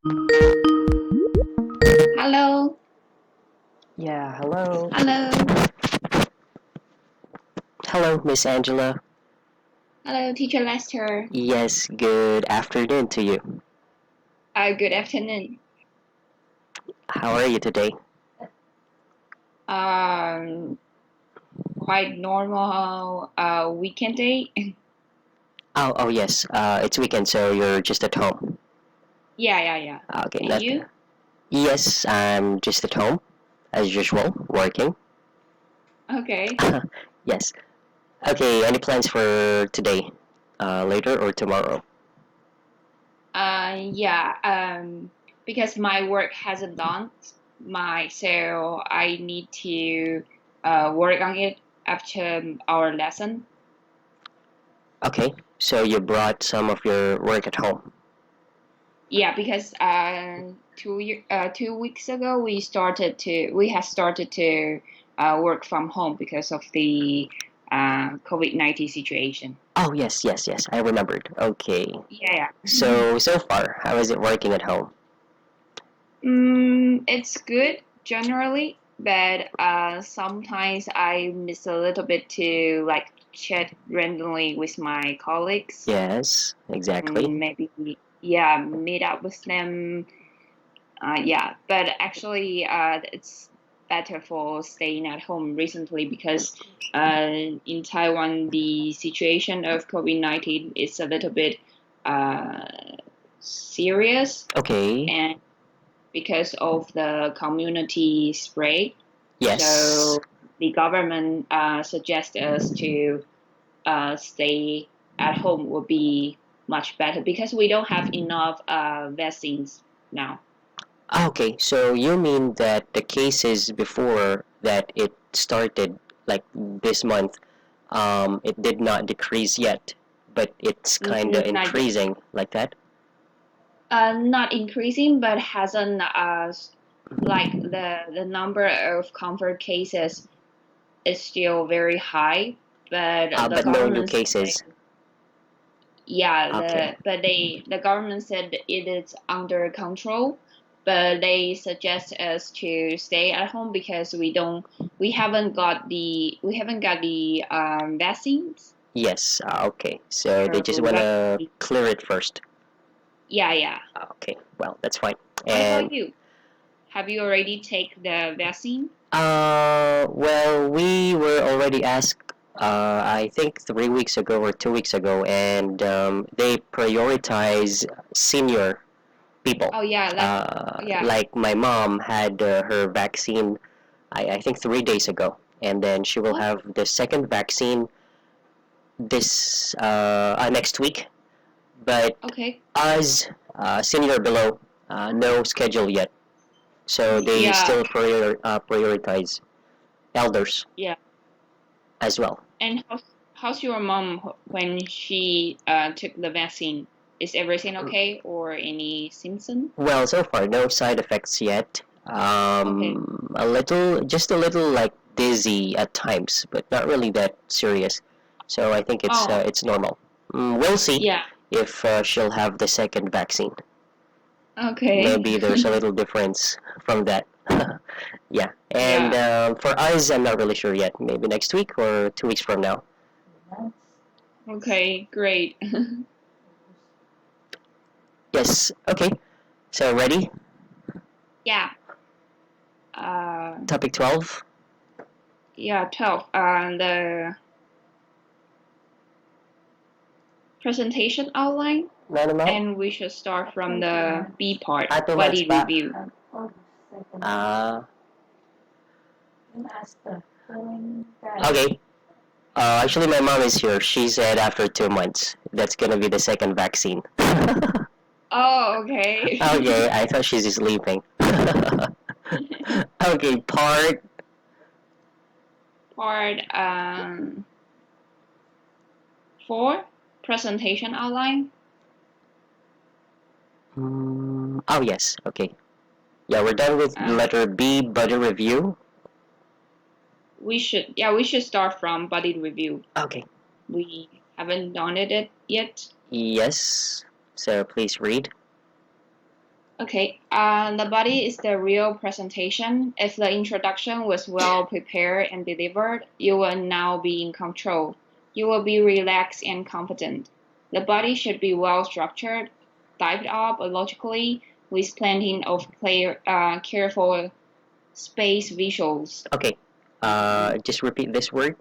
Hello, Yeah, hello. hello, Hello, Miss Angela. hello, Teacher Lester. Yes, good afternoon to you. Good afternoon. How are you today? Um, Quite normal weekend day. Oh yes. It's weekend, so you're just at home. Yeah. Okay, And not. you? Yes, I'm just at home as usual, working. Okay. Yes. Okay. Any plans for today? Later or tomorrow? Yeah. Because my work hasn't done so I need to work on it after our lesson. Okay. So you brought some of your work at home. Yeah, because 2 weeks ago we have started to work from home because of the COVID-19 situation. Oh yes. I remembered. Okay. Yeah. So far, how is it working at home? It's good generally, but sometimes I miss a little bit to like chat randomly with my colleagues. Yes, exactly. Maybe yeah, meet up with them. Yeah, but actually, it's better for staying at home recently because in Taiwan, the situation of COVID-19 is a little bit uh, serious, Okay. and because of the community spread, Yes. so the government suggests us to stay at home will be much better because we don't have enough vaccines now. Okay, so you mean that the cases before that it started, like this month, it did not decrease yet, but it's kind of Not yet. increasing like that? Not increasing, but hasn't like the number of confirmed cases is still very high. But the But no new government said, cases. yeah, Okay. the government said it is under control, but they suggest us to stay at home because we haven't got the vaccines. Yes. Okay. So they just So wanna luckily, clear it first. yeah. Okay. Well, that's fine. What And about you? Have you already take the vaccine? well, we were already asked, I think 3 weeks ago or 2 weeks ago, and they prioritize senior people. Oh yeah, yeah. Like my mom had her vaccine, I think 3 days ago, and then she will Oh, have the second vaccine this next week. But okay. us, senior below, no schedule yet, so they Yeah, still prioritize elders yeah. as well. And how's your mom when she took the vaccine? Is everything okay or any symptom? Well, so far no side effects yet. Okay. Just a little like dizzy at times, but not really that serious. So I think Oh, it's normal. We'll see yeah. if she'll have the second vaccine. Okay. Maybe there's a little difference from that. Yeah, and Yeah. for us, I'm not really sure yet. Maybe next week or 2 weeks from now. Okay, great. Yes. Okay. So ready? Yeah. Uh, Topic 12. yeah, 12. The presentation outline, Ano mo? and we should start from the B part, 2 months body pa. review. Ah, okay. Actually, my mom is here. She said after 2 months. That's gonna be the second vaccine. Oh, okay. Okay, I thought she's just sleeping. Okay, part. Part 4, presentation outline. Oh yes. Okay. Yeah, we're done with Uh, letter B, body review. we should start from body review. Okay. We haven't done it yet. Yes. So please read. Okay. The body is the real presentation. If the introduction was well prepared and delivered, you will now be in control. You will be relaxed and confident. The body should be well structured, typed up logically, with plenty of careful space visuals. Okay. Just repeat this word.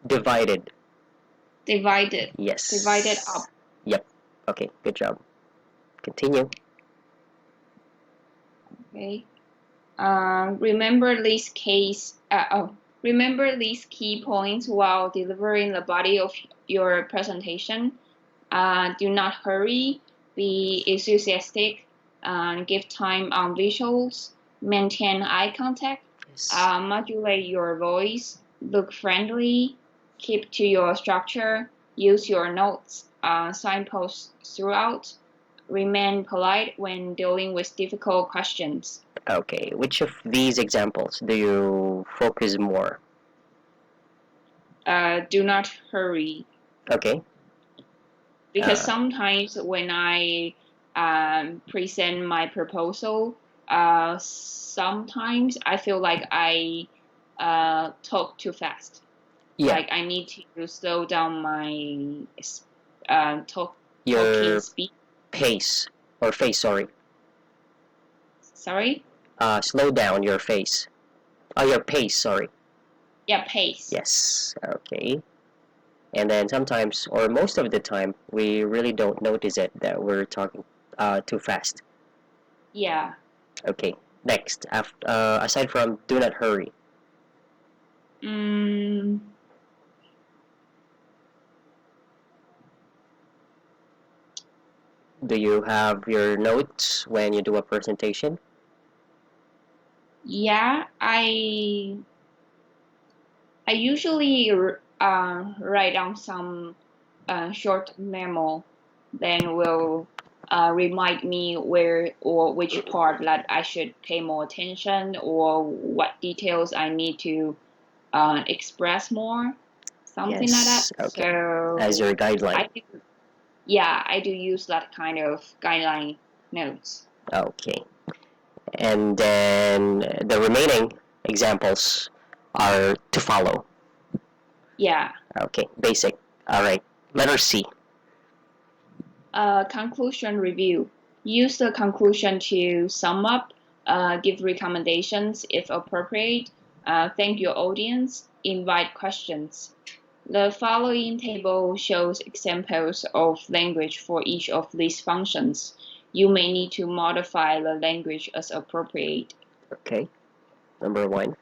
Divided. Divided. Yes. Divided up. Yep. Okay. Good job. Continue. Okay. Remember these remember these key points while delivering the body of your presentation. Do not hurry. Be enthusiastic. Give time on visuals. Maintain eye contact. Yes. Modulate your voice. Look friendly. Keep to your structure. Use your notes. Signposts throughout. Remain polite when dealing with difficult questions. Okay. Which of these examples do you focus more? Do not hurry. Okay. Because sometimes when I present my proposal, sometimes I feel like I talk too fast. Yeah. Like I need to slow down my talking Your speed. pace or face. Sorry. Sorry. Slow down your face. Your pace. Sorry. Yeah, pace. Yes. Okay. And then sometimes, or most of the time, we really don't notice it that we're talking too fast. Yeah. Okay. Next, aside from do not hurry. Do you have your notes when you do a presentation? Yeah, I usually write down some short memo, then will remind me where or which part that I should pay more attention or what details I need to express more, something like that. Okay. So As your guideline. I do use that kind of guideline notes. Okay. And then the remaining examples are to follow. Yeah. Okay, basic. All right. Letter C. Conclusion review. Use the conclusion to sum up, give recommendations if appropriate, thank your audience, invite questions. The following table shows examples of language for each of these functions. You may need to modify the language as appropriate. Okay. Number 1.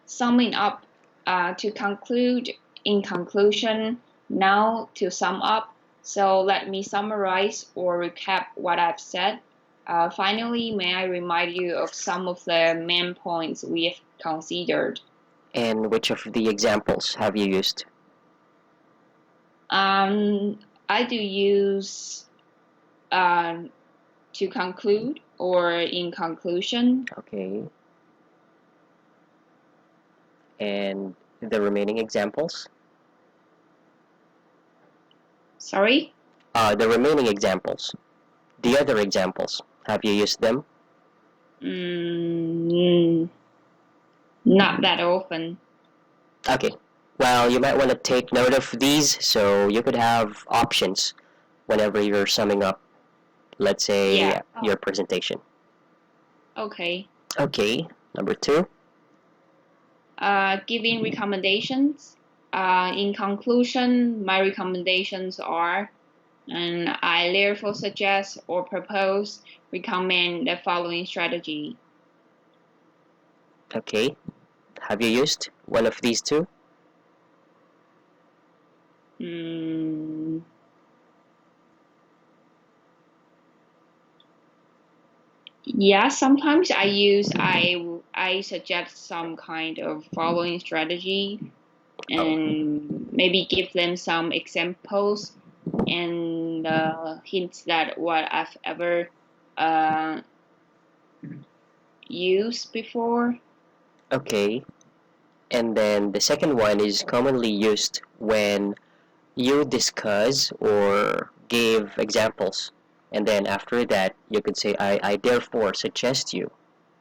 Summing up. To conclude, in conclusion, now to sum up. So let me summarize or recap what I've said. Finally, may I remind you of some of the main points we have considered. And which of the examples have you used? I do use to conclude or in conclusion. Okay. And the remaining examples? Sorry? The remaining examples. The other examples. Have you used them? Not that often. Okay. Well, you might want to take note of these so you could have options whenever you're summing up, let's say, your presentation. Okay. Okay. Number 2. Giving recommendations. In conclusion, my recommendations are, and I therefore suggest or propose, recommend the following strategy. Okay. Have you used one of these two? Yeah, sometimes I suggest some kind of following strategy and maybe give them some examples and hints that what I've ever used before. Okay. And then the second one is commonly used when you discuss or give examples And then after that, you could say, I therefore suggest you,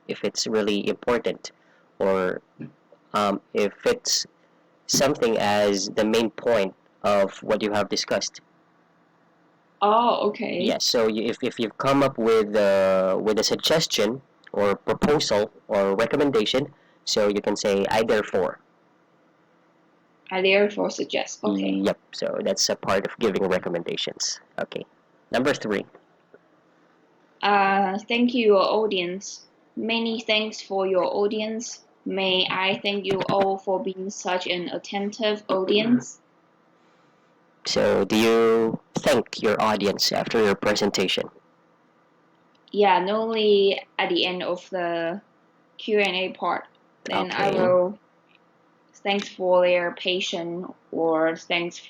if it's really important, or if it's something as the main point of what you have discussed. Oh, okay. Yes, so if you've come up with a suggestion or proposal or recommendation, so you can say, I therefore. I therefore suggest. Okay. Yep, so that's a part of giving recommendations. Okay. Number 3. Thank you, your audience. Many thanks for your audience. May I thank you all for being such an attentive audience. So do you thank your audience after your presentation? Yeah, not only at the end of the Q&A part. Then I Okay. will thanks for their patience or thanks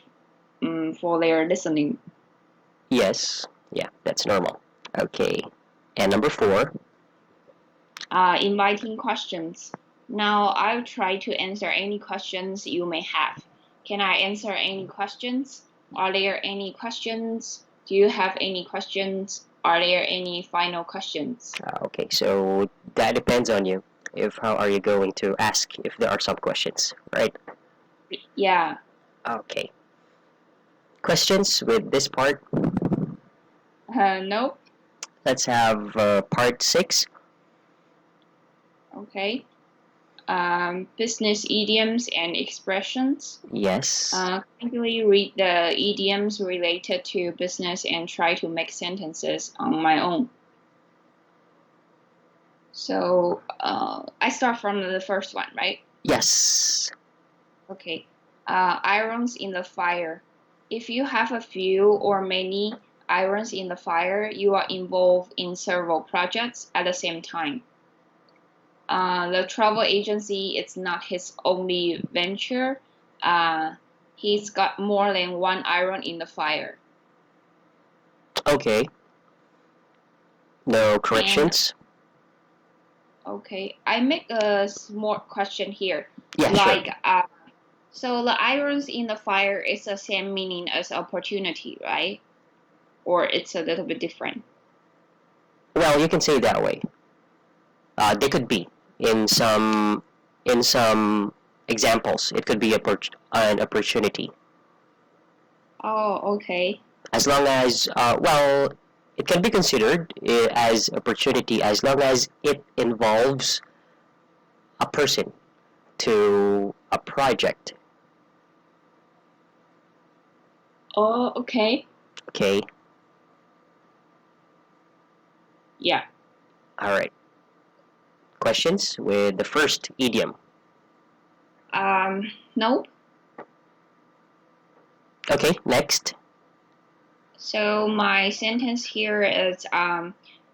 for their listening. Yes. Yeah, that's normal. Okay. And number 4. Inviting questions. Now I'll try to answer any questions you may have. Can I answer any questions? Are there any questions? Do you have any questions? Are there any final questions? Okay, so that depends on you. If how are you going to ask if there are some questions, right? Yeah. Okay. Questions with this part? No. Let's have part 6. Okay. Business idioms and expressions. Yes. Kindly read the idioms related to business and try to make sentences on my own. So I start from the first one, right? Yes. Okay. Irons in the fire. If you have a few or many irons in the fire, you are involved in several projects at the same time. The travel agency is not his only venture. He's got more than one iron in the fire. Okay. No corrections? Okay, I make a small question here. Yeah, like, sure. So the irons in the fire is the same meaning as opportunity, right? Or it's a little bit different? Well, you can say it that way. They could be in some examples. It could be an opportunity. Oh, okay. As long as well, it can be considered as opportunity as long as it involves a person to a project. Oh, okay. Okay. Yeah. All right. Questions with the first idiom? Nope. Okay, next. So my sentence here is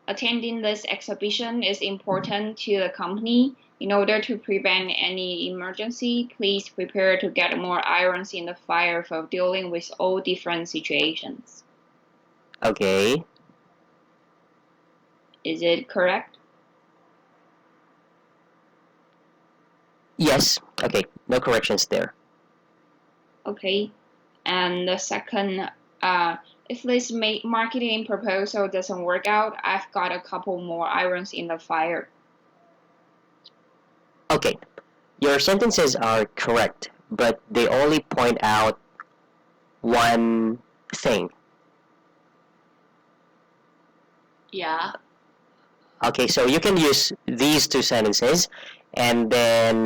attending this exhibition is important to the company. In order to prevent any emergency, please prepare to get more irons in the fire for dealing with all different situations. Okay. Is it correct? Yes. Okay, no corrections there. Okay. And the second, if this marketing proposal doesn't work out, I've got a couple more irons in the fire. Okay, your sentences are correct, but they only point out one thing. Yeah. Okay, so you can use these 2 sentences, and then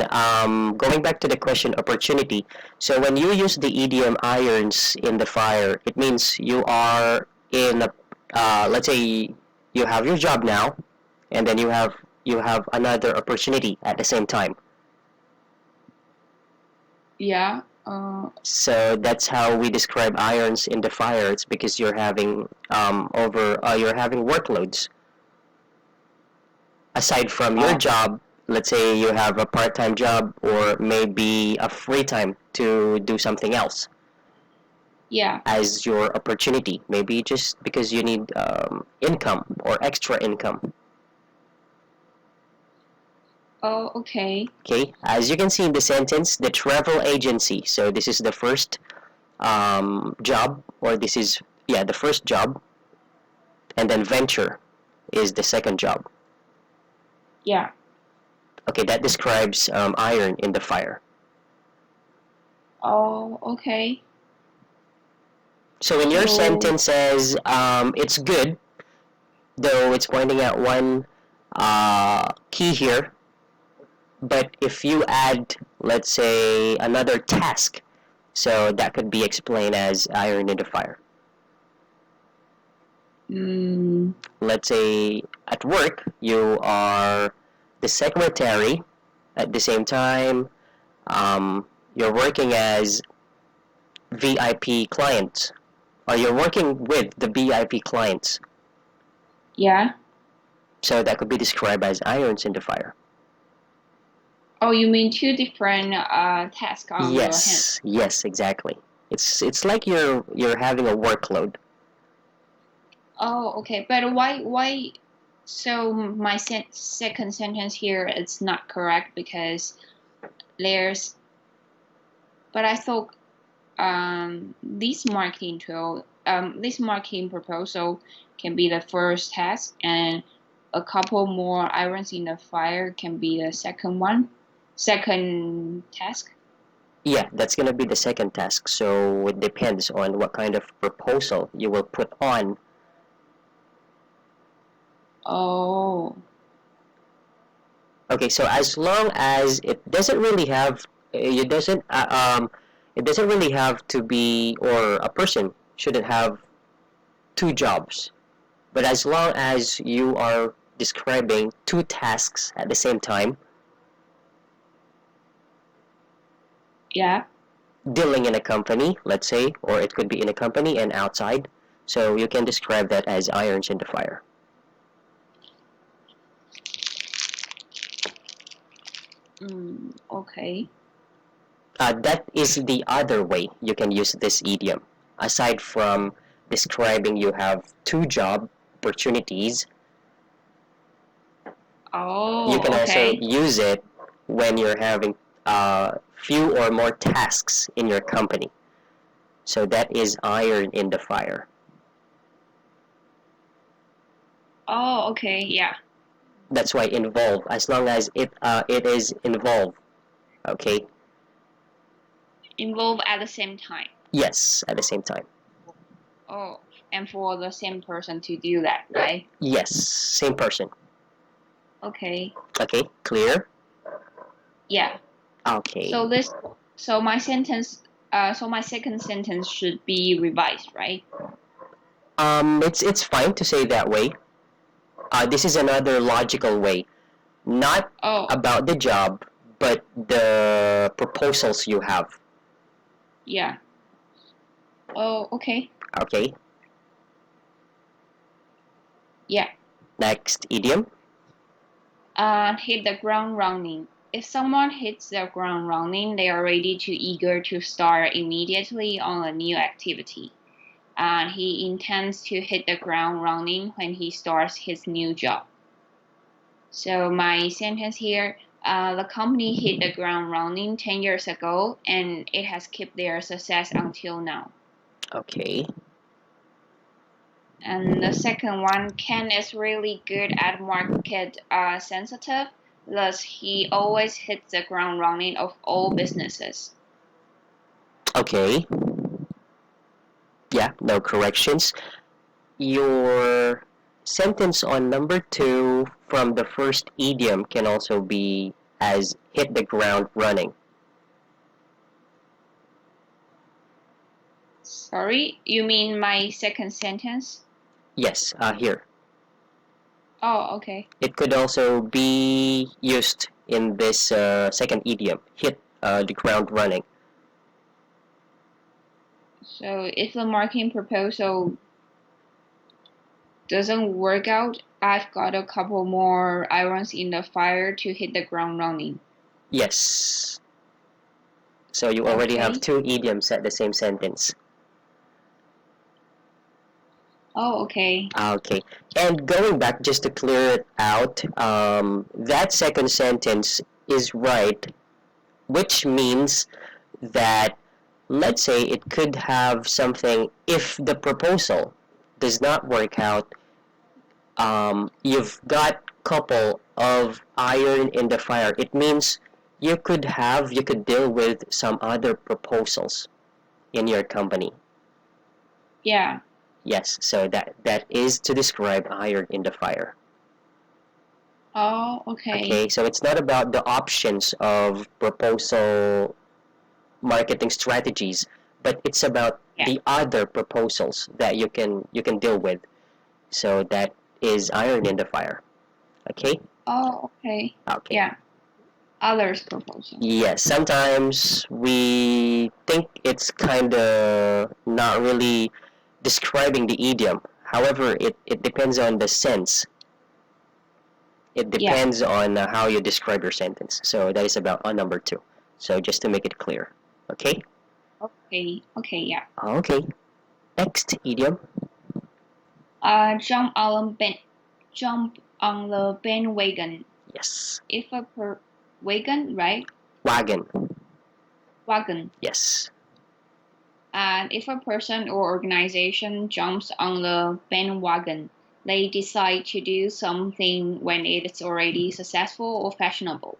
going back to the question opportunity. So when you use the idiom irons in the fire, it means you are in a, let's say you have your job now, and then you have another opportunity at the same time. Yeah. So that's how we describe irons in the fire. It's because you're having you're having workloads aside from your job. Let's say you have a part-time job or maybe a free time to do something else. Yeah. As your opportunity, maybe just because you need income or extra income. Oh, okay. Okay, as you can see in the sentence, the travel agency. So this is the first job, or this is the first job, and then venture is the second job. Yeah. Okay, that describes iron in the fire. Oh, okay. So in your So, sentence says it's good, though it's pointing out one key here. But if you add, let's say, another task, so that could be explained as iron in the fire. Let's say at work, you are the secretary. At the same time, you're working as VIP clients, or you're working with the VIP clients. yeah. So that could be described as irons in the fire. Oh, you mean two different tasks on your hand? Yes, exactly. It's like you're having a workload. Oh, okay. But why? So my second sentence here it's not correct because there's. But I thought this marketing tool, this marketing proposal can be the first task, and a couple more irons in the fire can be the second task. Yeah, that's gonna be the second task. So it depends on what kind of proposal you will put on. Oh. Okay, so as long as it doesn't really have, it doesn't really have to be, or a person shouldn't have two jobs. But as long as you are describing two tasks at the same time, Yeah. dealing in a company, let's say, or it could be in a company and outside, so you can describe that as irons in the fire. Okay. That is the other way you can use this idiom. Aside from describing you have two job opportunities, Oh, you can also okay. use it when you're having few or more tasks in your company. So that is iron in the fire. Oh, okay. Yeah. That's why involve, as long as it is involved. Okay. Involve at the same time. Yes, at the same time. Oh, and for the same person to do that, right? Yes, same person. Okay. Okay, clear? Yeah. Okay. So my sentence, so my second sentence should be revised, right? It's fine to say that way. This is another logical way, not Oh, about the job, but the proposals you have. yeah. Oh, okay. Okay. Yeah. Next idiom. Hit the ground running. If someone hits the ground running, they are ready to eager to start immediately on a new activity. And he intends to hit the ground running when he starts his new job. So my sentence here, the company hit the ground running 10 years ago, and it has kept their success until now. Okay. And the second one, Ken is really good at market sensitive, thus he always hits the ground running of all businesses. Okay. Yeah, no corrections. Your sentence on number 2 from the first idiom can also be as hit the ground running. Sorry, you mean my second sentence? Yes, here. Oh, okay. It could also be used in this second idiom, hit the ground running. So if the marketing proposal doesn't work out, I've got a couple more irons in the fire to hit the ground running. Yes. So you already have two idioms at the same sentence. Oh, okay. Okay. And going back, just to clear it out, that second sentence is right, which means that, let's say, it could have something, if the proposal does not work out, you've got couple of iron in the fire. It means you could deal with some other proposals in your company. Yeah. Yes, so that is to describe iron in the fire. Oh, okay. Okay, so it's not about the options of proposal marketing strategies, but it's about Yeah. the other proposals that you can deal with. So that is iron in the fire. Okay? Oh, okay. Okay. Yeah. Others proposal. Yes, sometimes we think it's kind of not really describing the idiom. However, it depends on the sense. It Yeah. depends on how you describe your sentence. So that is about on number 2. So just to make it clear. Okay? Okay. Okay. Yeah. Okay. Next idiom. Jump on the bandwagon. Yes. If a wagon, right? Wagon. Wagon. Yes. And if a person or organization jumps on the bandwagon, they decide to do something when it's already successful or fashionable.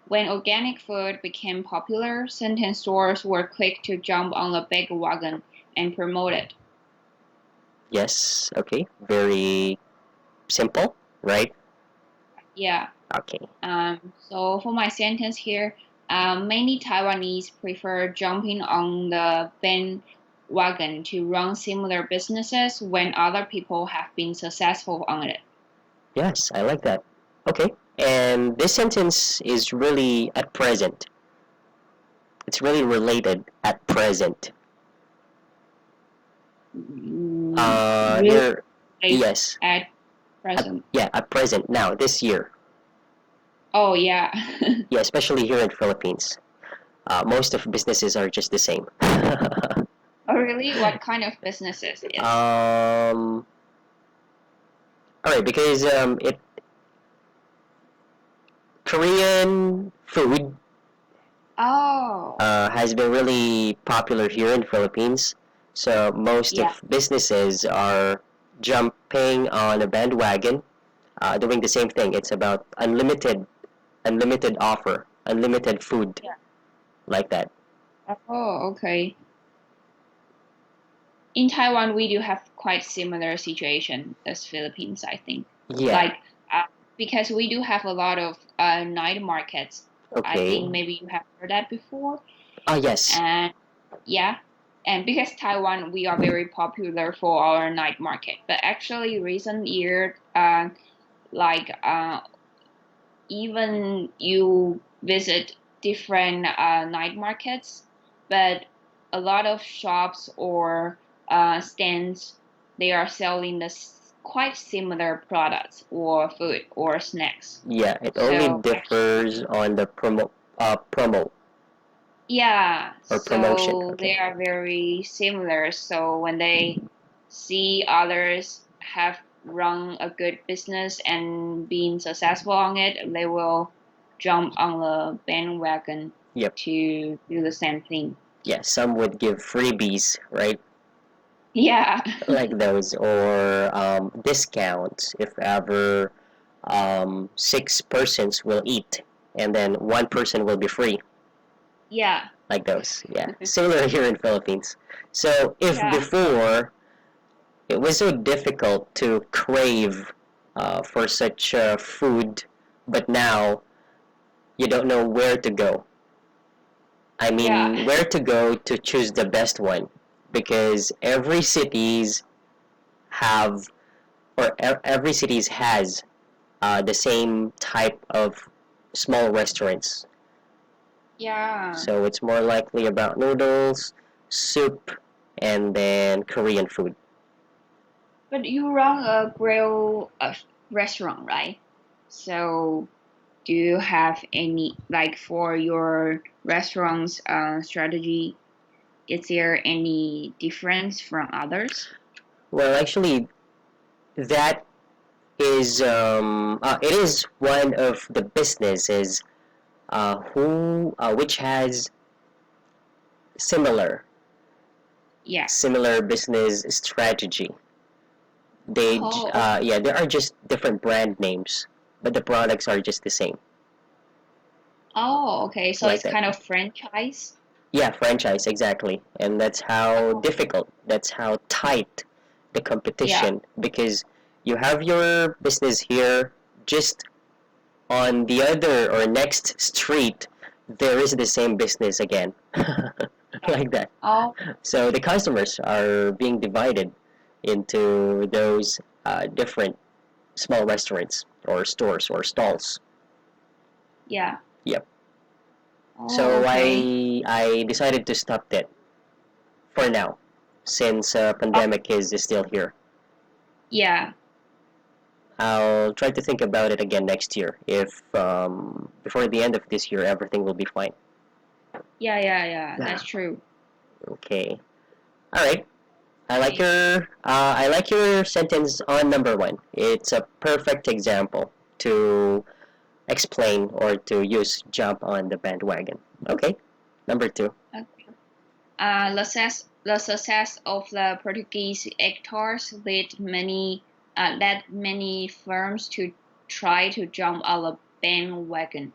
When organic food became popular, certain stores were quick to jump on the bandwagon and promote it. Yes. Okay. Very simple, right? Yeah. Okay. So for my sentence here, many Taiwanese prefer jumping on the bandwagon to run similar businesses when other people have been successful on it. Yes, I like that. Okay. And this sentence is really at present. It's really related at present. Really Here, yes. at present. Yeah, at present, now, this year. Oh yeah. Yeah, especially here in Philippines. Most of businesses are just the same. Oh really? What kind of businesses is? All right, because it Korean food Oh. has been really popular here in Philippines. So most Yeah. of businesses are jumping on a bandwagon, doing the same thing. It's about unlimited offer, unlimited food, Yeah. like that. Oh, okay. In Taiwan, we do have quite similar situation as Philippines, I think. Yeah. Like, because we do have a lot of night markets. I Okay. think maybe you have heard that before. Oh yes. And yeah, and because Taiwan, we are very popular for our night market. But actually, recent year, like even you visit different night markets, but a lot of shops or stands, they are selling this quite similar products or food or snacks. Yeah, it only So differs on the promo yeah, or promotion. so Okay. they are very similar. So when they see others have run a good business and been successful on it, they will jump on the bandwagon Yep. to do the same thing. Yeah, some would give freebies, right? Yeah. Like those, or discounts if ever 6 persons will eat, and then 1 person will be free. Yeah. Like those, yeah. Similar here in Philippines. So if Yeah. before it was so difficult to crave for such food, but now you don't know where to go. I mean, Yeah. where to go to choose the best one, because every cities have, or every cities has the same type of small restaurants. Yeah. So it's more likely about noodles, soup, and then Korean food. But you run a grill restaurant, right? So do you have any, like, for your restaurant's strategy, is there any difference from others? Well, actually, that is it is one of the businesses who which has similar Yeah. similar business strategy. Oh, Yeah, there are just different brand names, but the products are just the same, oh, okay. So like it's that. kind of franchise. Yeah, franchise, exactly. And that's how Oh, difficult, that's how tight the yeah, competition, because you have your business here, just on the other or next street, there is the same business again. yeah. Like that. Oh, So the customers are being divided into those different small restaurants or stores or stalls. yeah. Yep. Oh, So okay. I decided to stop that for now, since Oh, pandemic is still here. yeah. I'll try to think about it again next year. If before the end of this year everything will be fine. Yeah, yeah, yeah. Yeah. That's true. Okay. All right. Okay. I like your sentence on number one. It's a perfect example to explain or to use jump on the bandwagon. Okay. Number two. Okay. The success of the Portuguese actors led many firms to try to jump on the bandwagon.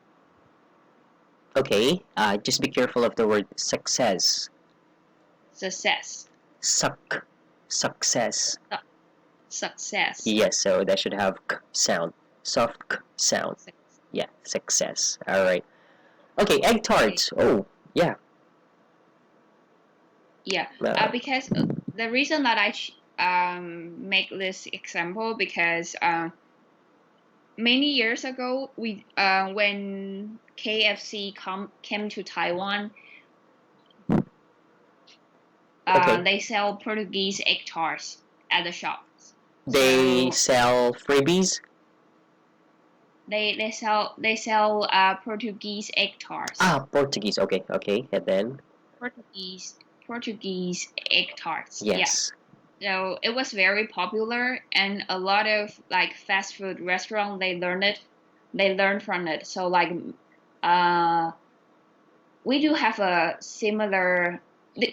Okay. Just be careful of the word success. Success. Success. Su- Success. Yes, so that should have k sound. Soft k sound. Yeah, success. All right. Okay, egg Okay. tarts. Oh, yeah. Yeah. Uh, Because the reason that make this example because many years ago we when KFC came to Taiwan, okay. they sell Portuguese egg tarts at the shops. They So sell freebies. they sell Portuguese egg tarts. Ah, Portuguese. Okay, okay. And then Portuguese Portuguese egg tarts. Yeah. yes. So it was very popular, and a lot of like fast food restaurant they learned from it. So like, uh, we do have a similar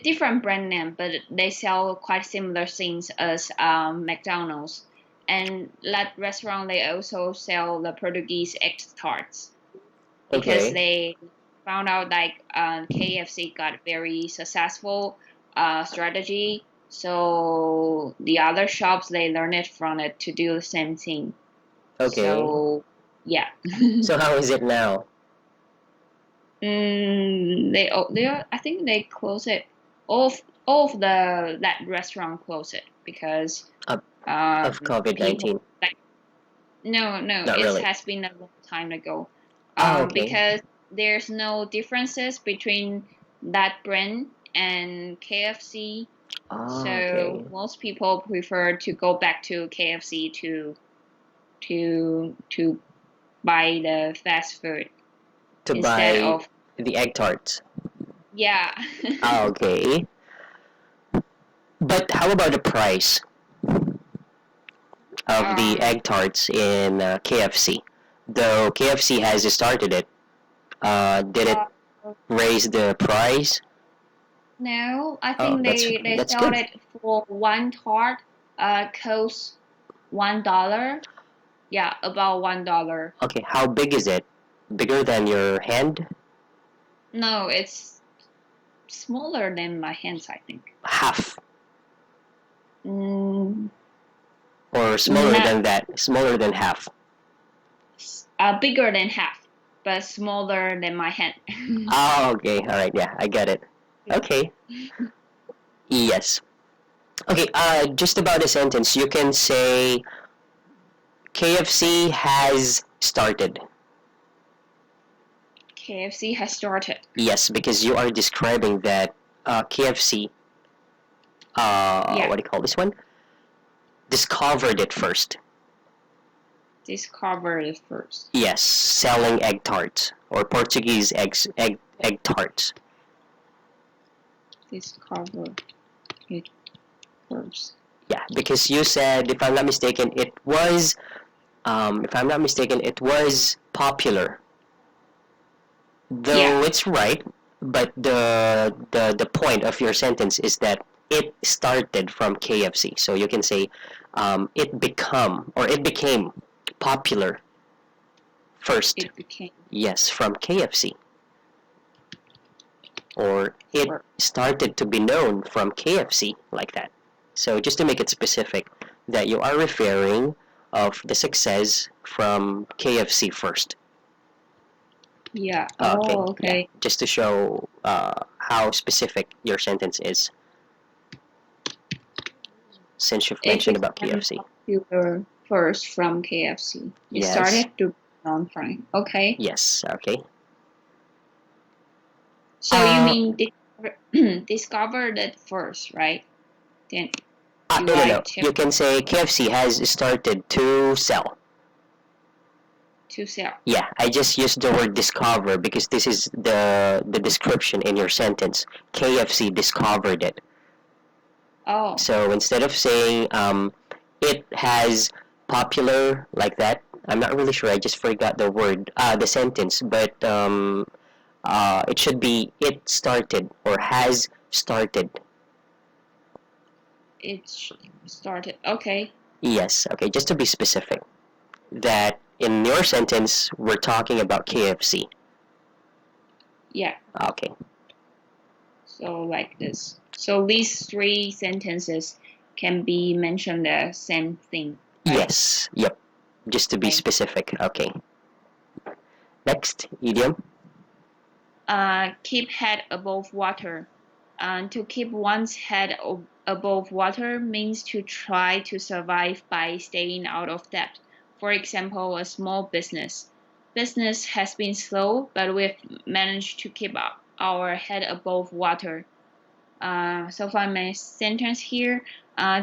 different brand name, but they sell quite similar things as McDonald's. And that restaurant they also sell the Portuguese egg tarts because Okay. they found out like KFC got very successful strategy. So the other shops they learned it from it to do the same thing. Okay. So yeah, So how is it now? I think they close it. All of the that restaurant close it because Of, uh of COVID people 19? like no, Not it really. has been a long time ago. Ah, okay. Because there's no differences between that brand and KFC. Ah, So okay. most people prefer to go back to KFC to buy the fast food To instead buy of the egg tarts. yeah. Ah, okay. But how about the price of the um egg tarts in KFC? Though KFC has started it, did it uh, raise the price? no, I Oh, think that's they that's sold good. it for one tart costs $1. Yeah, about $1. Okay, how big is it? Bigger than your hand? No, it's smaller than my hands, I think. Half, Mm, or smaller not than that? Smaller than half. bigger than half, but smaller than my hand. Oh, okay. All right. Yeah, I get it. Okay. Yes. Okay. Just about a sentence. You can say KFC has started. KFC has started. Yes, because you are describing that KFC. Yeah, What do you call this one? Discovered it first. discovered it first. Yes, selling egg tarts or Portuguese egg tarts. Discovered it first. Yeah, because you said, if I'm not mistaken, if I'm not mistaken, it was popular. Yeah, Though it's right, but the point of your sentence is that it started from KFC. So you can say it became popular first. It became Yes, from KFC. Or it first. started to be known from KFC, like that. So just to make it specific, that you are referring of the success from KFC first. Yeah. Okay. Oh, okay. Yeah. Just to show how specific your sentence is, since you've It mentioned about became KFC. popular first from KFC. It Yes. started to be known from. Okay. Yes. Okay. So you mean discovered it first, right? Then you no. like You can say KFC has started to sell. to sell. Yeah, I just used the word discover because this is the description in your sentence. KFC discovered it. Oh. So instead of saying it has popular like that, I'm not really sure. I just forgot the word, the sentence, but it should be it started or has started. It started. Okay. Yes, okay, just to be specific. That in your sentence, we're talking about KFC. Yeah. Okay. So like this. So these three sentences can be mentioned as same thing. Right? Yes. Yep. Just to be Okay. specific. Okay. Next idiom. Keep head above water. To keep one's head above water means to try to survive by staying out of debt. For example, a small business. Business has been slow, but we've managed to keep our head above water. So far my sentence here.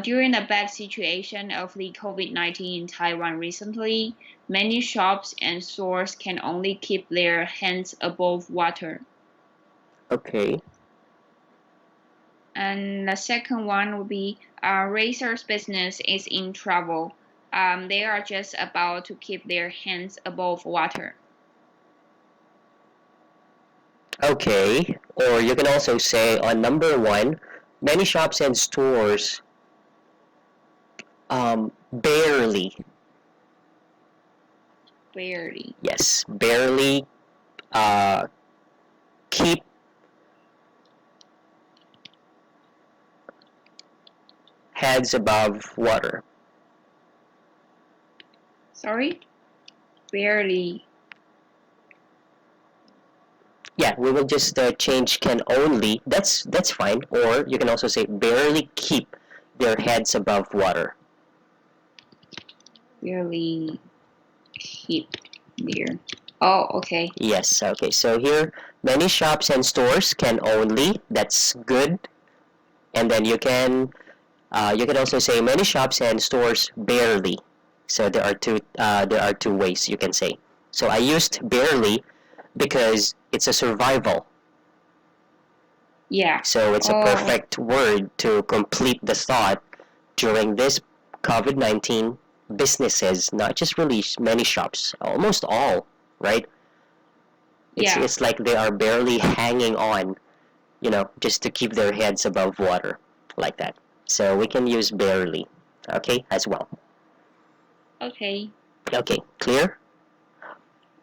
During the bad situation of the COVID-19 in Taiwan recently, many shops and stores can only keep their heads above water. Okay. And the second one would be Razor's business is in trouble. They are just about to keep their hands above water. Okay. Or you can also say on number 1, many shops and stores barely. Barely. Yes, barely keep heads above water. Sorry? Barely. Yeah, we will just change can only. That's fine. Or you can also say barely keep their heads above water. Barely keep their. Oh, okay. Yes, okay. So here, many shops and stores can only. That's good. And then you can also say many shops and stores barely. So there are two ways you can say. So I used barely because it's a survival. Yeah. So it's a perfect word to complete the thought during this COVID-19. Businesses, not just really many shops, almost all, right? It's like they are barely hanging on, just to keep their heads above water, like that. So we can use barely, okay, as well. Okay. Okay, clear?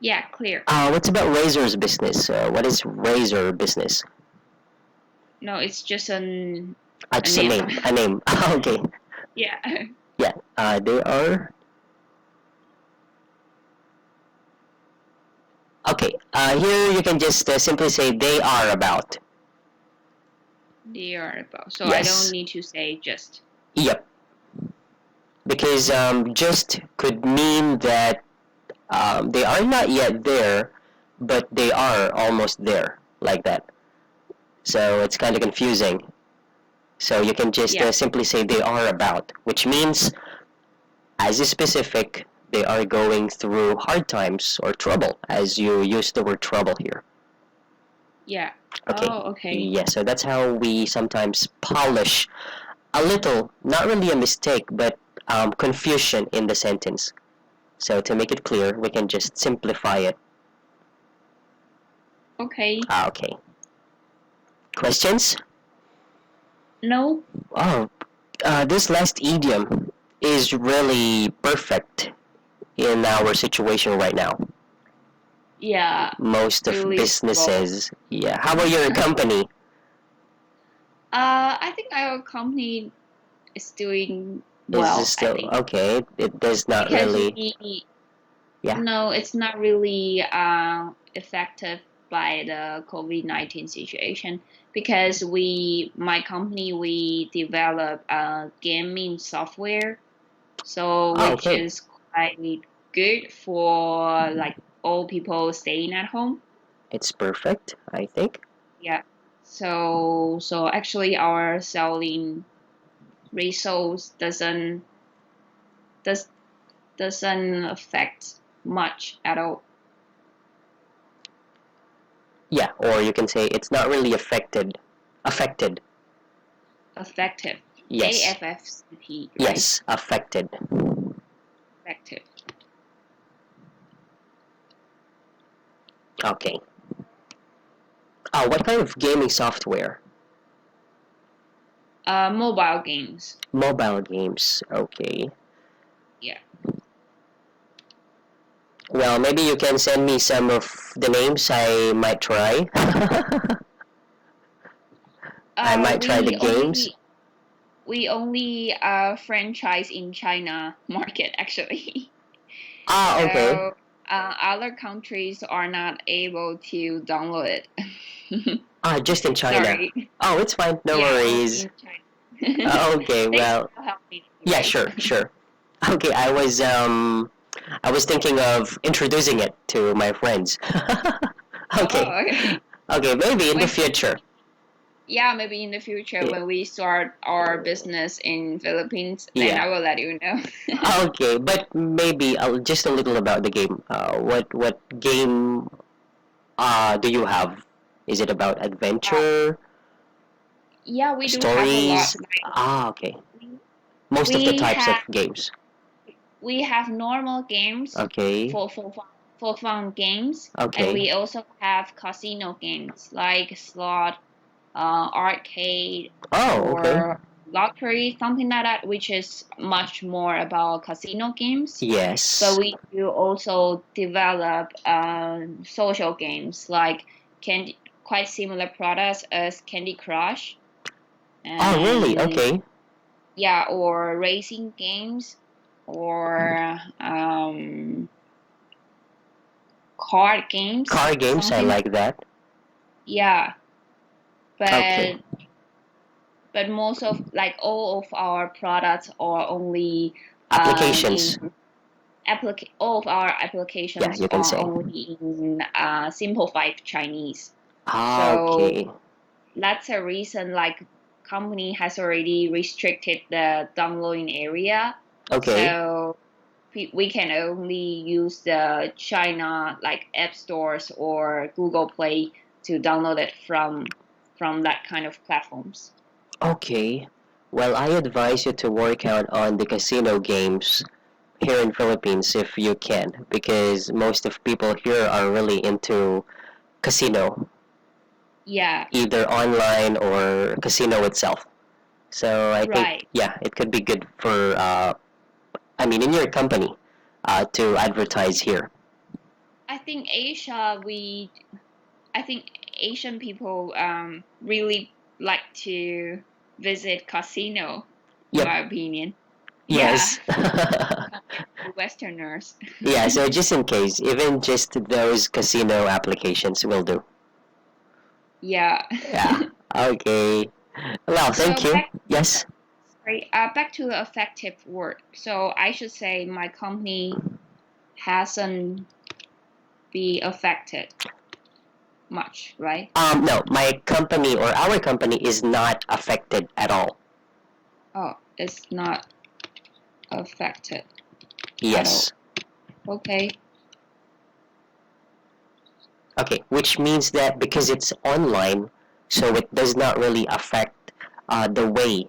Yeah, clear. What's about Razor's business? What is Razor business? No, it's just a name. A name. Okay. Yeah. Yeah. They are. Okay. Here you can just simply say they are about. They are about. So Yes. I don't need to say just. Yep. Because just could mean that they are not yet there, but they are almost there, like that. So it's kind of confusing. So you can just simply say they are about, which means, as is specific, they are going through hard times or trouble, as you use the word trouble here. Yeah. Okay. Oh, okay. Yeah, so that's how we sometimes polish a little, not really a mistake, but confusion in the sentence. So to make it clear, we can just simplify it. Okay. Okay. Questions? No. Oh, this last idiom is really perfect in our situation right now. Yeah, Most of really slow. businesses, yeah. How about your company? I think our company is doing Is well, this I still think, okay? It does not because really, we yeah. no, it's not really affected by the COVID-19 situation because my company, we develop gaming software, so Oh, which okay. is quite good for like all people staying at home. It's perfect, I think. Yeah. So actually our selling results does doesn't affect much at all. Yeah, or you can say it's not really affected. Affected. Effective. Yes. AFFCT, right? Yes, affected. Effective. Okay. What kind of gaming software? Mobile games. Mobile games. Okay. Yeah. Well, maybe you can send me some of the names I might try. I Uh, might try the we games. only we only franchise in China market actually. Okay. So other countries are not able to download it. Just in China. Sorry. Oh, it's fine. No Yeah, only worries. in China. Okay, Thanks well, for helping yeah, anyways. sure, sure. Okay, I was thinking of introducing it to my friends. Okay. Oh, okay. Okay, maybe in the When future. Yeah, maybe in the future Y- when we start our business in Philippines, then Yeah. I will let you know. Okay, but maybe just a little about the game. What game do you have? Is it about uh, adventure, yeah, we do have a lot. stories? Okay. We Most of the we types have of games. we have normal games Okay. for fun games, and Okay. we also have casino games like slot, arcade, Oh, okay. or lottery, something like that, which is much more about casino games. But Yes. we do also develop social games like Candy, quite similar products as Candy Crush, Oh, really? and Okay. yeah, or racing games, or card games, Car games, I something. like that. Yeah, Okay. but most of like all of our products are only in Applications. all of our Yeah, applications you can are say. only in simplified Chinese. Okay. So that's a reason like company has already restricted the downloading area. Okay. So we can only use the China like app stores or Google Play to download it from that kind of platforms. Okay. Well, I advise you to work out on the casino games here in Philippines if you can, because most of people here are really into casino, Yeah, either online or casino itself. So I think, right. yeah, it could be good for, in your company, to advertise here. I think I think Asian people really like to visit casino, in Yep. my opinion. Yeah, Yes. compared to Westerners. Yeah, so just in case, even just those casino applications will do. Yeah. Yeah. Okay. Well, So thank you. Yes. back to the effective word. So I should say my company hasn't be affected much, right? No, my company or our company is not affected at all. Oh, it's not affected at all. Yes. Okay. Okay, which means that because it's online, so it does not really affect the way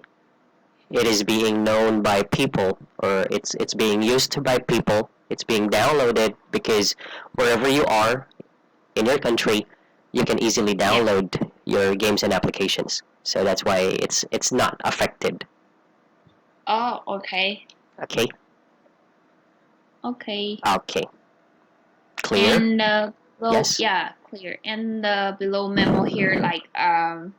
it is being known by people, or it's being used by people. It's being downloaded because wherever you are in your country, you can easily Yeah. download your games and applications. So that's why it's not affected. Oh, okay. Okay. Okay. Okay. Clear? And below, Yes. yeah, clear. And below memo here, like I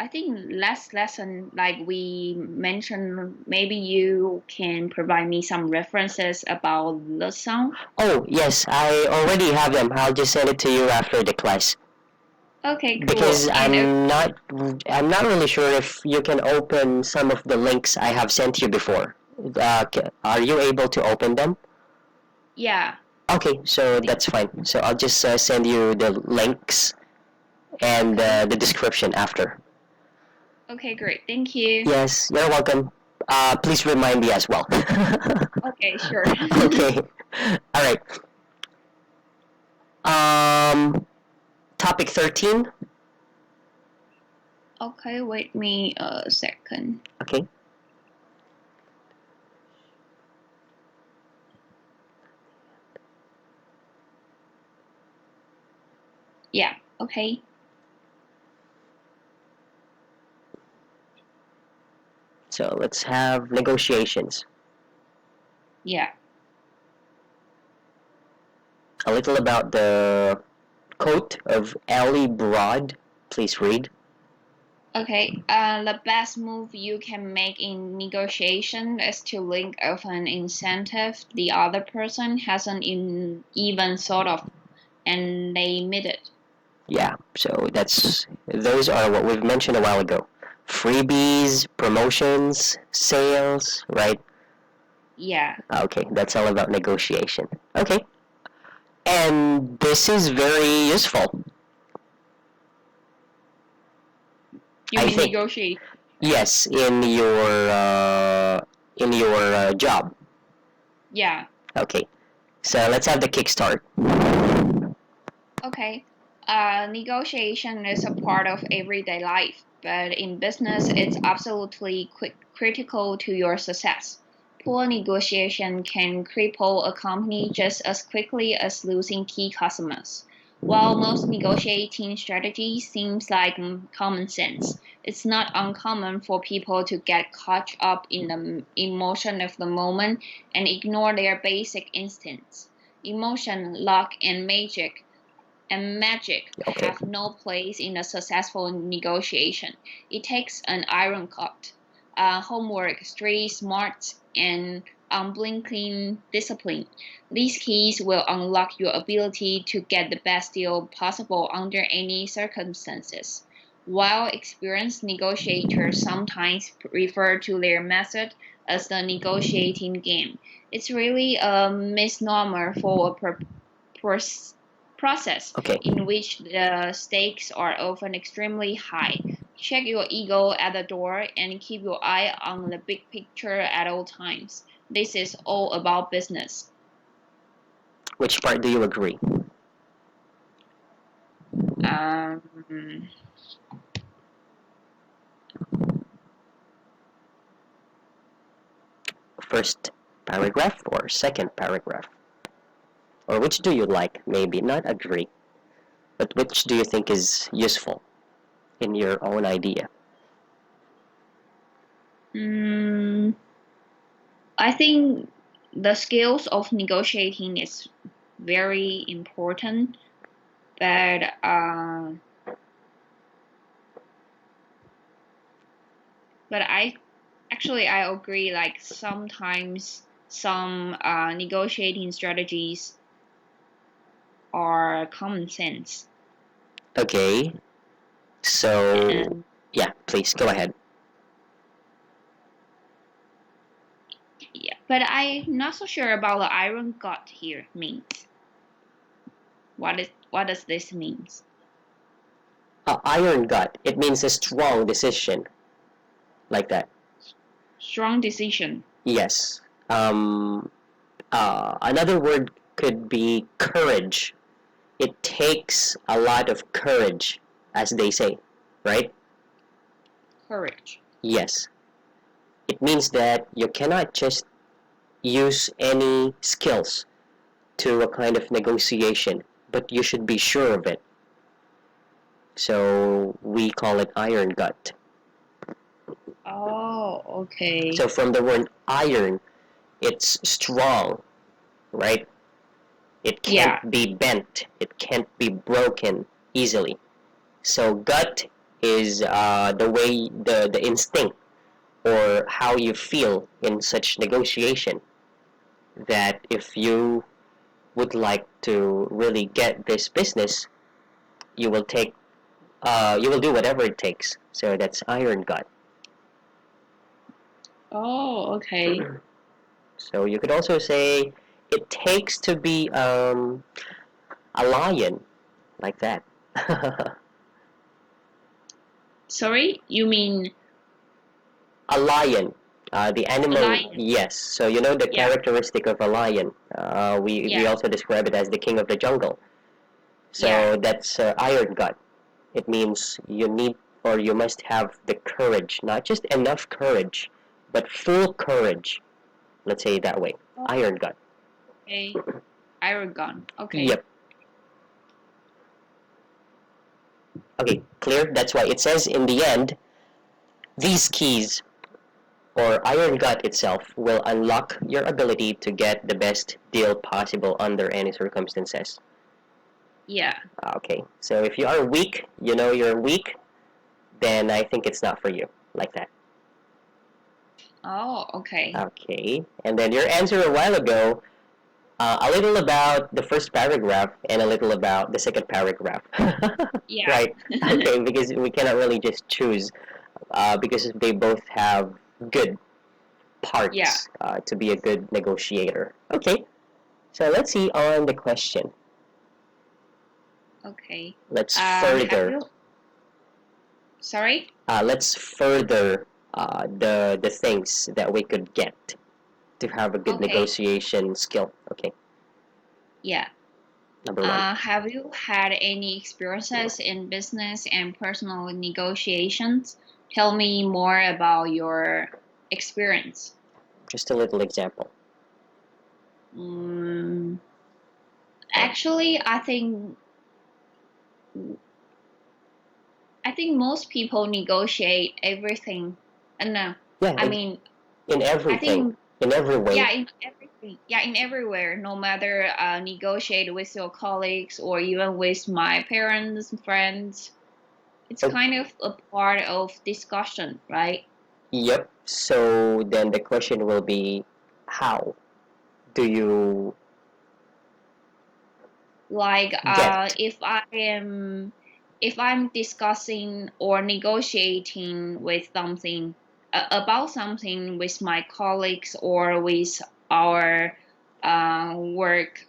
think last lesson, like we mentioned, maybe you can provide me some references about the song. Oh, yes, I already have them. I'll just send it to you after the class. Okay, cool. Because And I'm not really sure if you can open some of the links I have sent you before. Are you able to open them? yeah. Okay, so that's fine. So I'll just send you the links and Okay. the description after. Okay, great. Thank you. Yes, you're welcome. Please remind me as well. Okay, sure. Okay. All right. Topic 13. Okay, wait me a second. Okay. Yeah, okay. So let's have negotiations. Yeah. A little about the quote of Ali Broad. Please read. Okay, the best move you can make in negotiation is to link of an incentive the other person hasn't even thought of, and they meet it. Yeah, so those are what we've mentioned a while ago. Freebies, promotions, sales, right? Yeah. Okay, that's all about negotiation. Okay. And this is very useful. You I mean think. negotiate? Yes, in your job. Yeah. Okay. So let's have the kickstart. Okay. Negotiation is a part of everyday life, but in business, it's absolutely critical to your success. Poor negotiation can cripple a company just as quickly as losing key customers. While most negotiating strategies seems like common sense, it's not uncommon for people to get caught up in the emotion of the moment and ignore their basic instincts. Emotion, luck, and magic Okay. have no place in a successful negotiation. It takes an iron cut, homework, street smarts, and unblinking discipline. These keys will unlock your ability to get the best deal possible under any circumstances. While experienced negotiators sometimes refer to their method as the negotiating game, it's really a misnomer for a process Okay. in which the stakes are often extremely high. Check your ego at the door and keep your eye on the big picture at all times. This is all about business. Which part do you agree? Um, First paragraph or second paragraph? Or which do you like? Maybe not agree, but which do you think is useful in your own idea? mm, I think the skills of negotiating is very important, but I actually I agree. Like sometimes some negotiating strategies are common sense. Okay. So, And yeah, please go ahead. yeah, but I'm not so sure about the iron gut here means. What does this means? Iron gut. It means a strong decision, like that. Strong decision. Yes. Another word could be courage. It takes a lot of courage, as they say, right? Courage. Yes. It means that you cannot just use any skills to a kind of negotiation, but you should be sure of it. So we call it iron gut. Oh, okay. So from the word iron, it's strong, right? It Yeah. can't be bent. It can't be broken easily. So gut is the way, the instinct or how you feel in such negotiation, that if you would like to really get this business, you will take you will do whatever it takes. So that's iron gut. Oh, okay. So you could also say it takes to be a lion, like that. Sorry, you mean A lion, the a animal, lion? yes. So you know the Yeah, characteristic of a lion. We yeah, also describe it as the king of the jungle. yeah. So that's iron gut. It means you need, or you must have the courage, not just enough courage, but full courage. Let's say it that way. Oh, Iron gut. okay. Aragon. Okay. Yep. Okay, clear? That's why it says in the end, these keys or iron gut itself will unlock your ability to get the best deal possible under any circumstances. Yeah. Okay, so if you are weak, you know you're weak, then I think it's not for you. Like that. Oh, okay. Okay, and then your answer a while ago, a little about the first paragraph and a little about the second paragraph. Yeah. Right, okay, because we cannot really just choose, because they both have good Yeah. parts to be a good negotiator. Okay, so let's see on the question. Okay. Let's Have further. you? Sorry? Let's further the things that we could get to have a good Okay. negotiation skill. Okay, Yeah. number one. Have you had any experiences in business and personal negotiations? Tell me more about your experience. Just a little example. Mm, actually, I think most people negotiate everything. No, Yeah, I mean, in I everything, think in every way. yeah, in everything, yeah, in everywhere. No matter negotiate with your colleagues or even with my parents, friends. It's Oh, kind of a part of discussion, right? yep. So then the question will be, how do you Like get? if I'm discussing or negotiating with something about something with my colleagues or with our work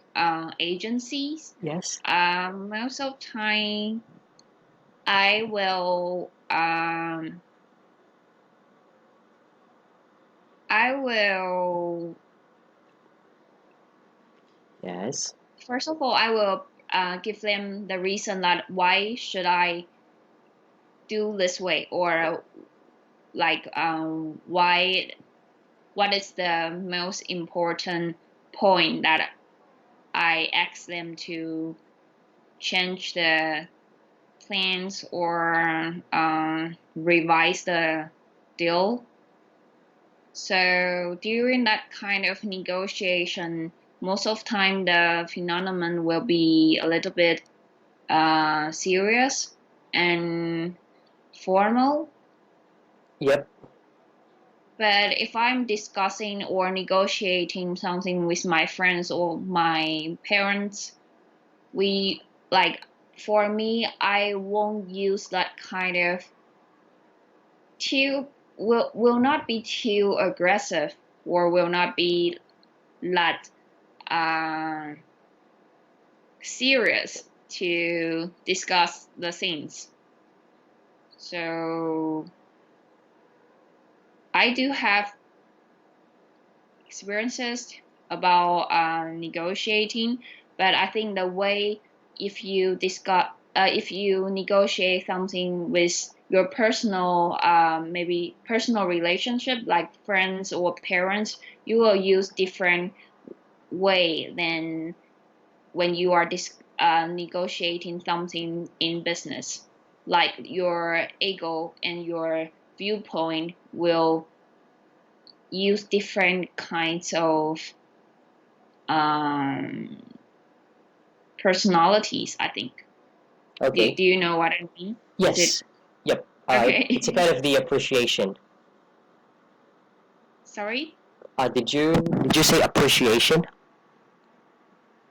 agencies, Yes. most of time I will I will Yes. first of all I will give them the reason that why should I do this way, or like why, what is the most important point that I ask them to change the plans or revise the deal. So during that kind of negotiation, most of time the phenomenon will be a little bit serious and formal. Yep. But if I'm discussing or negotiating something with my friends or my parents, we like, for me, I won't use that kind of too, will not be too aggressive or will not be that uh, serious to discuss the things. So I do have experiences about negotiating, but I think the way, if you negotiate something with your personal, maybe personal relationship like friends or parents, you will use different way than when you are negotiating something in business. like your ego and your viewpoint will use different kinds of personalities, I think. Okay. Do you know what I mean? Yes. Yep. Okay. It's a kind of the appreciation. Sorry? Did you say appreciation?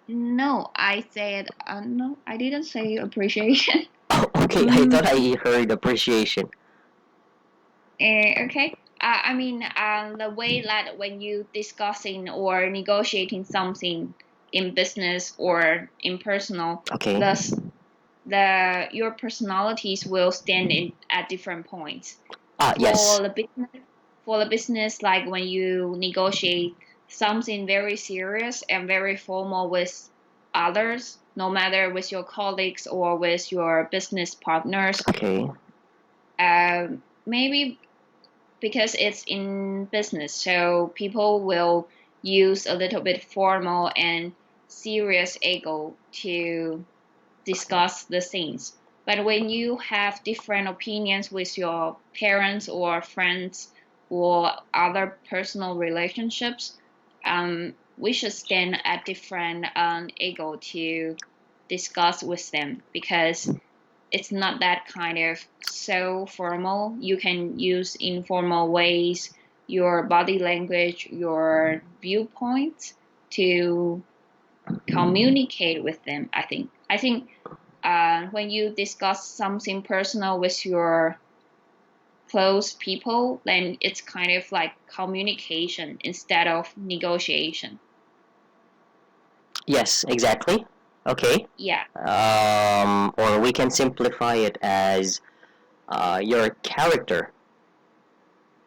No, I said no, I didn't say appreciation. Oh, okay. I thought I heard appreciation. Okay. I mean, the way that when you discussing or negotiating something in business or in personal, Okay. thus your personalities will stand in at different points. Yes. For the business, like when you negotiate something very serious and very formal with others, no matter with your colleagues or with your business partners, Okay. maybe because it's in business, so people will use a little bit formal and serious ego to discuss the things. But when you have different opinions with your parents or friends or other personal relationships, we should stand at different ego to discuss with them, because it's not that kind of so formal. You can use informal ways, your body language, your viewpoints to communicate with them. I think when you discuss something personal with your close people, then it's kind of like communication instead of negotiation. Yes, exactly. Okay. Yeah. Or we can simplify it as your character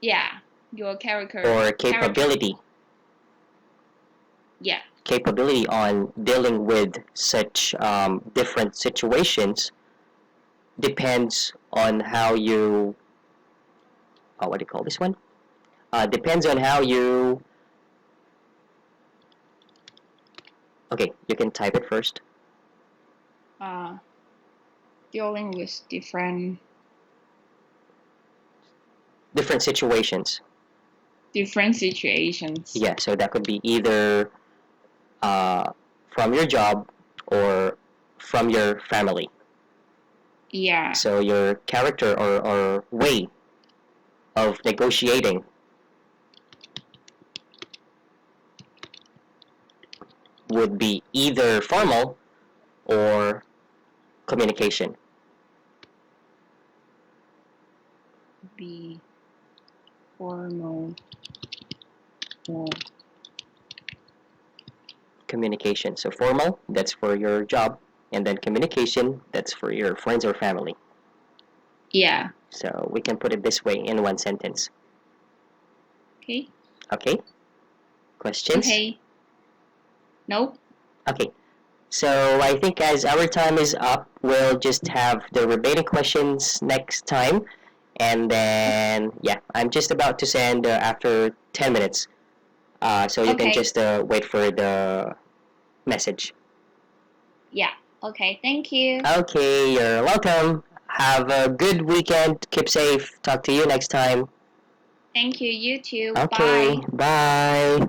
Yeah. Your character. or capability. Yeah. Capability on dealing with such different situations depends on how you. What do you call this one? Depends on how you. Okay, you can type it first. Dealing with different Situations. Different situations. Yeah, so that could be either from your job or from your family. Yeah. So your character or way of negotiating would be either formal or communication. Be formal or Communication. So formal, that's for your job, and then communication, that's for your friends or family. yeah. So we can put it this way in one sentence. Okay. Okay? Questions? Okay. Nope. Okay. So I think as our time is up, we'll just have the remaining questions next time. And then, yeah, I'm just about to send after 10 minutes. So you can Okay. just wait for the message. Yeah. Okay. Thank you. Okay, you're welcome. Have a good weekend. Keep safe. Talk to you next time. Thank you. You too. Okay, Bye. bye.